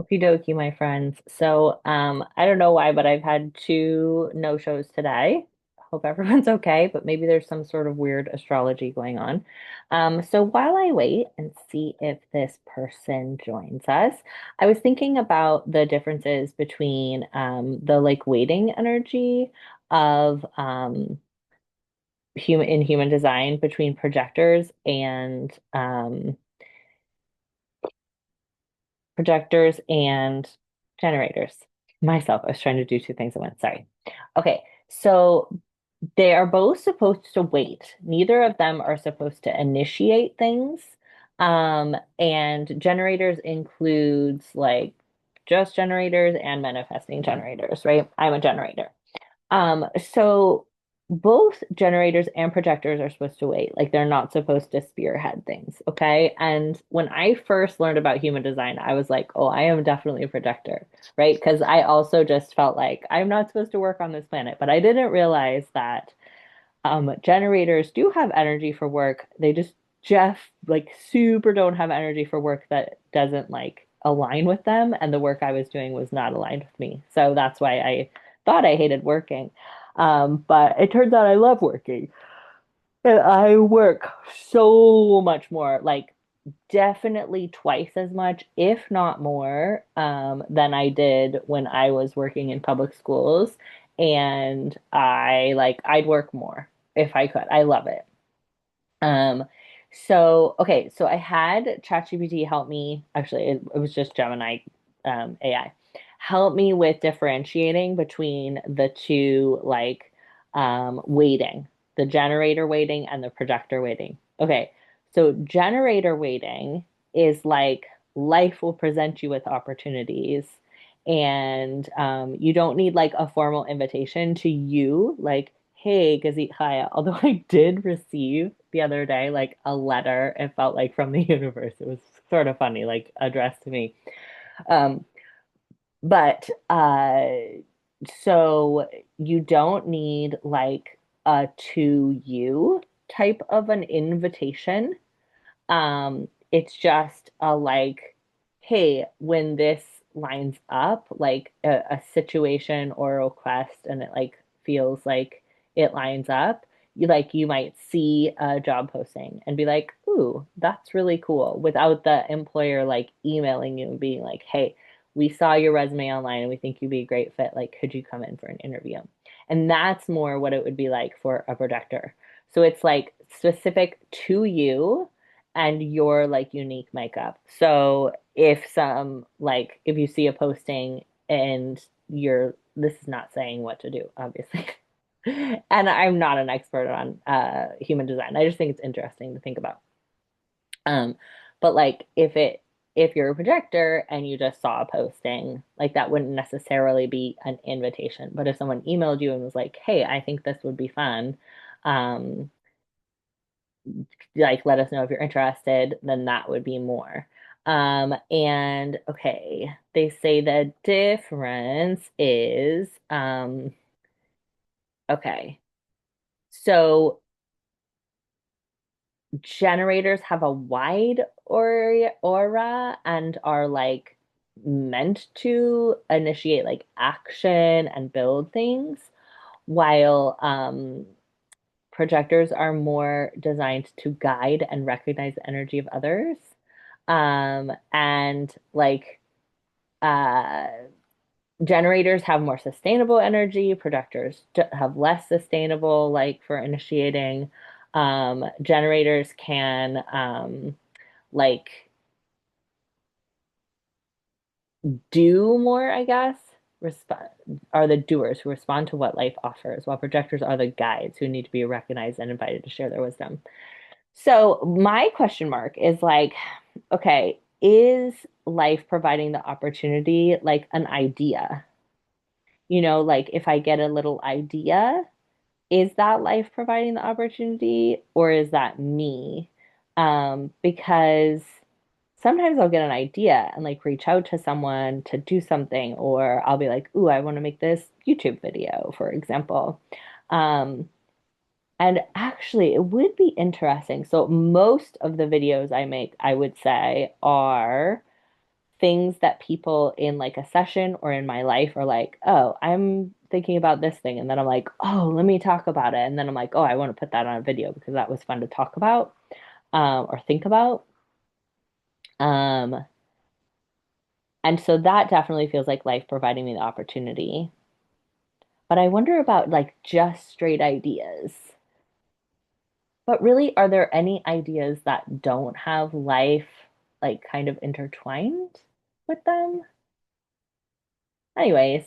Okie dokie, my friends. So, I don't know why, but I've had two no-shows today. Hope everyone's okay, but maybe there's some sort of weird astrology going on. So while I wait and see if this person joins us, I was thinking about the differences between the like waiting energy of human design between projectors and projectors and generators. Myself, I was trying to do two things at once. Sorry. Okay, so they are both supposed to wait. Neither of them are supposed to initiate things. And generators includes like just generators and manifesting generators, right? I'm a generator. So both generators and projectors are supposed to wait. Like they're not supposed to spearhead things, okay? And when I first learned about human design, I was like, oh, I am definitely a projector, right? Because I also just felt like I'm not supposed to work on this planet, but I didn't realize that generators do have energy for work. They just Jeff like super don't have energy for work that doesn't like align with them, and the work I was doing was not aligned with me. So that's why I thought I hated working. But it turns out I love working. And I work so much more, like definitely twice as much, if not more, than I did when I was working in public schools. And I'd work more if I could. I love it. Um, so I had ChatGPT help me. Actually, it was just Gemini, AI, help me with differentiating between the two, like weighting, the generator weighting and the projector weighting. Okay, so generator weighting is like life will present you with opportunities, and you don't need like a formal invitation to you, like, hey, Gazit Chaya. Although I did receive the other day like a letter, it felt like from the universe. It was sort of funny, like addressed to me. Um, but so you don't need like a to you type of an invitation. It's just a like, hey, when this lines up, like a situation or a request, and it like feels like it lines up, you might see a job posting and be like, ooh, that's really cool, without the employer like emailing you and being like, hey, we saw your resume online and we think you'd be a great fit. Like, could you come in for an interview? And that's more what it would be like for a projector. So it's like specific to you and your like unique makeup. So if you see a posting and you're this is not saying what to do, obviously. And I'm not an expert on human design. I just think it's interesting to think about. Um, but like if you're a projector and you just saw a posting, like that wouldn't necessarily be an invitation. But if someone emailed you and was like, "Hey, I think this would be fun," um, like let us know if you're interested, then that would be more. And okay, they say the difference is okay. So generators have a wide aura and are like meant to initiate like action and build things, while projectors are more designed to guide and recognize the energy of others. And like uh, generators have more sustainable energy, projectors have less sustainable, like for initiating. Generators can like do more, I guess. Resp are the doers who respond to what life offers, while projectors are the guides who need to be recognized and invited to share their wisdom. So my question mark is like, okay, is life providing the opportunity like an idea? Like if I get a little idea, is that life providing the opportunity or is that me? Because sometimes I'll get an idea and like reach out to someone to do something, or I'll be like, ooh, I want to make this YouTube video, for example. Um, and actually, it would be interesting. So, most of the videos I make, I would say, are things that people in like a session or in my life are like, oh, I'm thinking about this thing. And then I'm like, oh, let me talk about it. And then I'm like, oh, I want to put that on a video because that was fun to talk about or think about. Um, and so that definitely feels like life providing me the opportunity. But I wonder about like just straight ideas. But really, are there any ideas that don't have life like kind of intertwined with them? Anyways,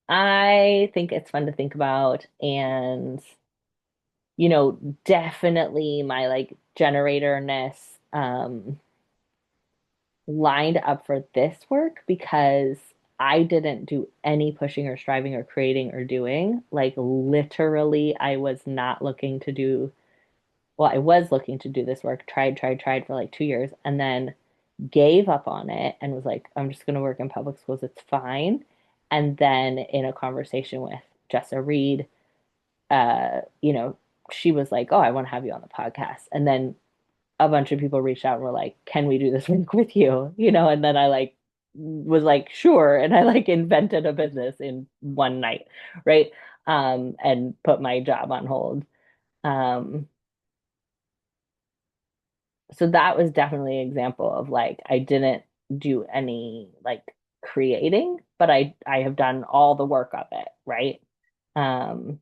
I think it's fun to think about and definitely my like generatorness lined up for this work because I didn't do any pushing or striving or creating or doing. Like literally, I was not looking to do, well, I was looking to do this work, tried for like 2 years, and then gave up on it and was like, I'm just going to work in public schools. It's fine. And then in a conversation with Jessa Reed, uh, you know, she was like, oh, I want to have you on the podcast. And then a bunch of people reached out and were like, can we do this work with you? And then I like was like, sure. And I like invented a business in one night, right? And put my job on hold. Um, so that was definitely an example of like I didn't do any like creating, but I have done all the work of it, right? Um,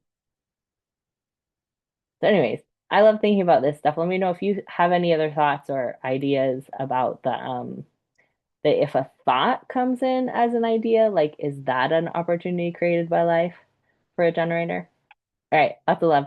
so anyways, I love thinking about this stuff. Let me know if you have any other thoughts or ideas about the if a thought comes in as an idea, like is that an opportunity created by life for a generator? All right, lots of love.